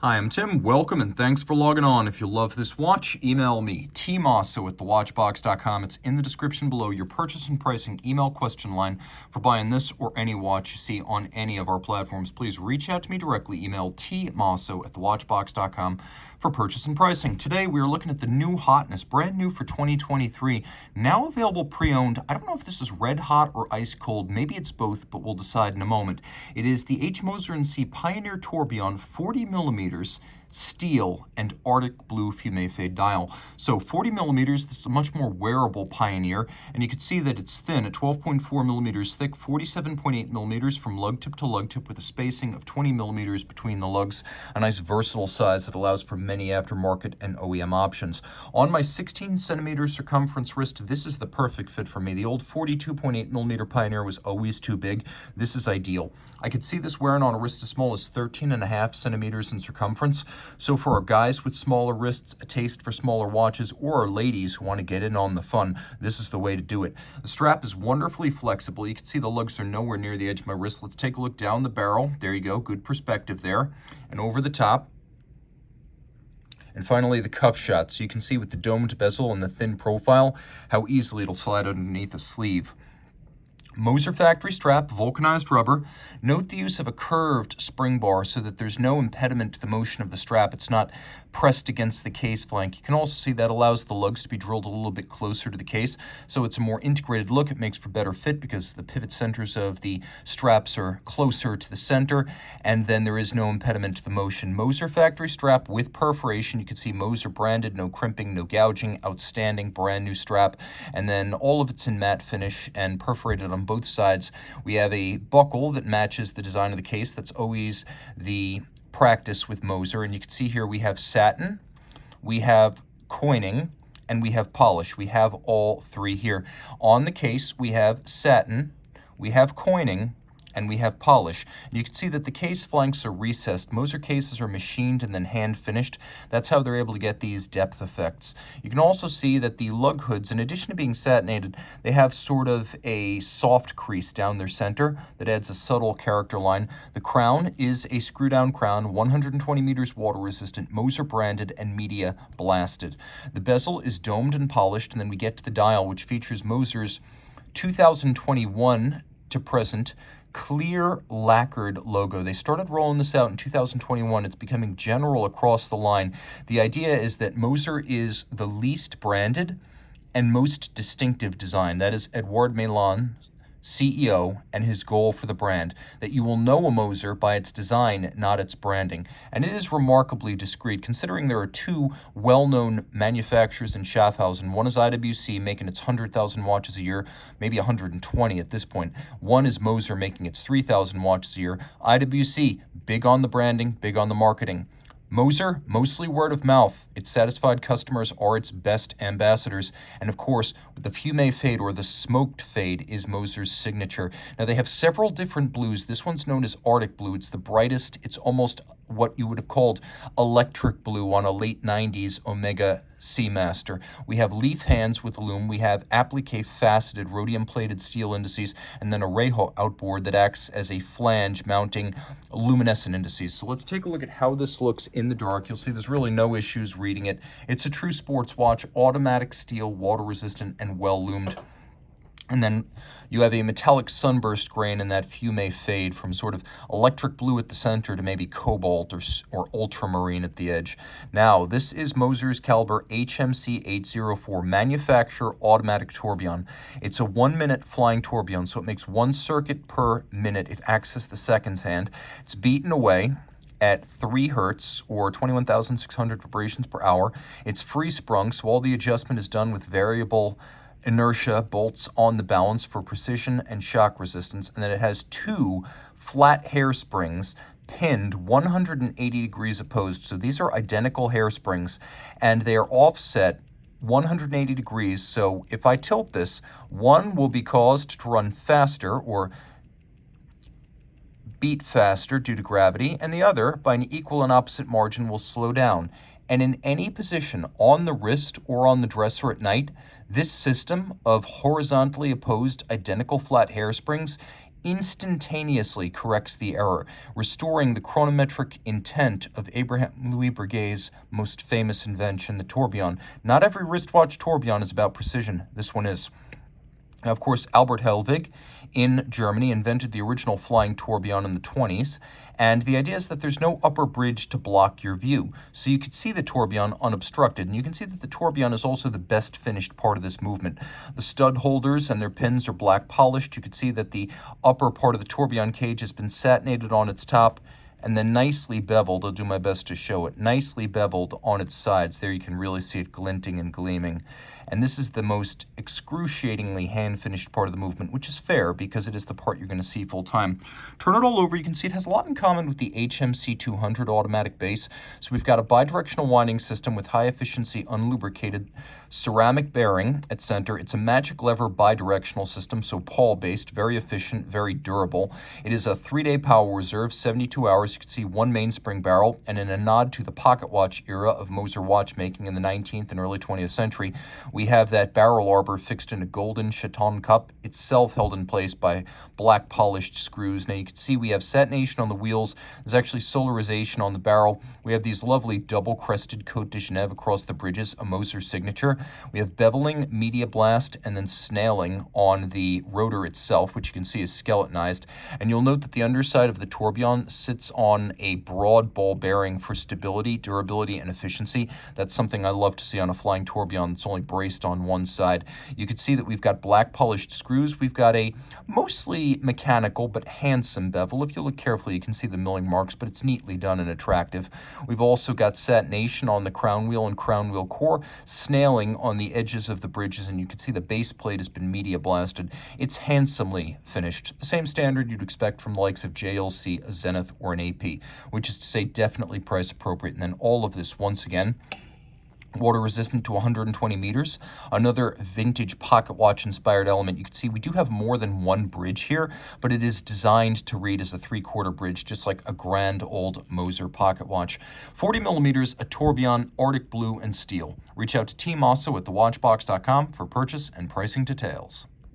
Hi, I'm Tim. Welcome and thanks for logging on. If you love this watch, email me, Team Mosso at thewatchbox.com. It's in the description below, your purchase and pricing email question line for buying this or any watch you see on any of our platforms. Please reach out to me directly. Email tmosso at thewatchbox.com for purchase and pricing. Today we are looking at the new hotness, brand new for 2023, now available pre-owned. I don't know if this is red hot or ice cold. Maybe it's both, but we'll decide in a moment. It is the Moser Cie Pioneer Tourbillon 40 millimeters steel and Arctic blue Fumé fade dial. So 40 millimeters, this is a much more wearable Pioneer, and you can see that it's thin at 12.4 millimeters thick, 47.8 millimeters from lug tip to lug tip, with a spacing of 20 millimeters between the lugs. A nice versatile size that allows for many aftermarket and OEM options. On my 16 centimeter circumference wrist, this is the perfect fit for me. The old 42.8 millimeter Pioneer was always too big. This is ideal. I could see this wearing on a wrist as small as 13.5 centimeters in circumference. So for our guys with smaller wrists, a taste for smaller watches, or our ladies who want to get in on the fun, this is the way to do it. The strap is wonderfully flexible. You can see the lugs are nowhere near the edge of my wrist. Let's take a look down the barrel. There you go, good perspective there. And over the top. And finally, the cuff shot. So you can see with the domed bezel and the thin profile, how easily it'll slide underneath a sleeve. Moser factory strap, vulcanized rubber. Note the use of a curved spring bar so that there's no impediment to the motion of the strap. It's not pressed against the case flank. You can also see that allows the lugs to be drilled a little bit closer to the case, so it's a more integrated look. It makes for better fit because the pivot centers of the straps are closer to the center, and then there is no impediment to the motion. Moser factory strap with perforation. You can see Moser branded, no crimping, no gouging, outstanding, brand new strap, and then all of it's in matte finish and perforated on both sides. We have a buckle that matches the design of the case. That's always the practice with Moser, and you can see here we have satin, we have coining, and we have polish. We have all three here. On the case, we have satin, we have coining, and we have polish. And you can see that the case flanks are recessed. Moser cases are machined and then hand finished. That's how they're able to get these depth effects. You can also see that the lug hoods, in addition to being satinated, they have sort of a soft crease down their center that adds a subtle character line. The crown is a screw down crown, 120 meters water resistant, Moser branded and media blasted. The bezel is domed and polished, and then we get to the dial, which features Moser's 2021 to present clear lacquered logo. They started rolling this out in 2021. It's becoming general across the line. The idea is that Moser is the least branded and most distinctive design. That is Edouard Mélin, CEO, and his goal for the brand, that you will know a Moser by its design, not its branding. And it is remarkably discreet, considering there are two well-known manufacturers in Schaffhausen. One is IWC, making its 100,000 watches a year, maybe 120 at this point. One is Moser, making its 3,000 watches a year. IWC, big on the branding, big on the marketing. Moser, mostly word of mouth. Its satisfied customers are its best ambassadors. And of course, the Fumé fade, or the smoked fade, is Moser's signature. Now, they have several different blues. This one's known as Arctic blue. It's the brightest. It's almost what you would have called electric blue on a late 90s Omega Seamaster. We have leaf hands with lume. We have applique faceted rhodium-plated steel indices, and then a Reho outboard that acts as a flange mounting luminescent indices. So let's take a look at how this looks in the dark. You'll see there's really no issues reading it. It's a true sports watch, automatic steel, water-resistant, and well-lumed. And then you have a metallic sunburst grain in that Fumé fade, from sort of electric blue at the center to maybe cobalt or ultramarine at the edge. Now, this is Moser's caliber HMC 804 manufacturer automatic tourbillon. It's a 1-minute flying tourbillon, so it makes 1 circuit per minute. It acts as the seconds hand. It's beaten away at 3 hertz, or 21,600 vibrations per hour. It's free sprung, so all the adjustment is done with variable inertia bolts on the balance for precision and shock resistance. And then it has 2 flat hairsprings pinned 180 degrees opposed. So these are identical hairsprings, and they are offset 180 degrees. So if I tilt this, one will be caused to run faster or beat faster due to gravity, and the other, by an equal and opposite margin, will slow down. And in any position on the wrist or on the dresser at night, this system of horizontally opposed identical flat hairsprings instantaneously corrects the error, restoring the chronometric intent of Abraham Louis Breguet's most famous invention, the tourbillon. Not every wristwatch tourbillon is about precision. This one is. Now, of course, Albert Helwig in Germany invented the original flying tourbillon in the 20s, and the idea is that there's no upper bridge to block your view, so you could see the tourbillon unobstructed, and you can see that the tourbillon is also the best finished part of this movement. The stud holders and their pins are black polished. You could see that the upper part of the tourbillon cage has been satinated on its top, and then nicely beveled. I'll do my best to show it. Nicely beveled on its sides. There you can really see it glinting and gleaming. And this is the most excruciatingly hand-finished part of the movement, which is fair because it is the part you're going to see full time. Turn it all over. You can see it has a lot in common with the HMC 200 automatic base. So we've got a bidirectional winding system with high-efficiency, unlubricated ceramic bearing at center. It's a magic lever bidirectional system, so Paul-based, very efficient, very durable. It is a 3-day power reserve, 72 hours. You can see one mainspring barrel, and in a nod to the pocket watch era of Moser watchmaking in the 19th and early 20th century, we have that barrel arbor fixed in a golden chaton cup, itself held in place by black polished screws. Now you can see we have satination on the wheels. There's actually solarization on the barrel. We have these lovely double-crested Côte de Genève across the bridges, a Moser signature. We have beveling, media blast, and then snailing on the rotor itself, which you can see is skeletonized. And you'll note that the underside of the tourbillon sits on a broad ball bearing for stability, durability, and efficiency. That's something I love to see on a flying tourbillon that's only braced on one side. You can see that we've got black polished screws. We've got a mostly mechanical but handsome bevel. If you look carefully, you can see the milling marks, but it's neatly done and attractive. We've also got satination on the crown wheel and crown wheel core, snailing on the edges of the bridges, and you can see the base plate has been media blasted. It's handsomely finished. The same standard you'd expect from the likes of JLC, a Zenith, or an AP, which is to say definitely price appropriate. And then all of this, once again, water resistant to 120 meters. Another vintage pocket watch inspired element. You can see we do have more than one bridge here, but it is designed to read as a 3/4 bridge, just like a grand old Moser pocket watch. 40 millimeters, a tourbillon, Arctic blue, and steel. Reach out to Team Mosso at thewatchbox.com for purchase and pricing details.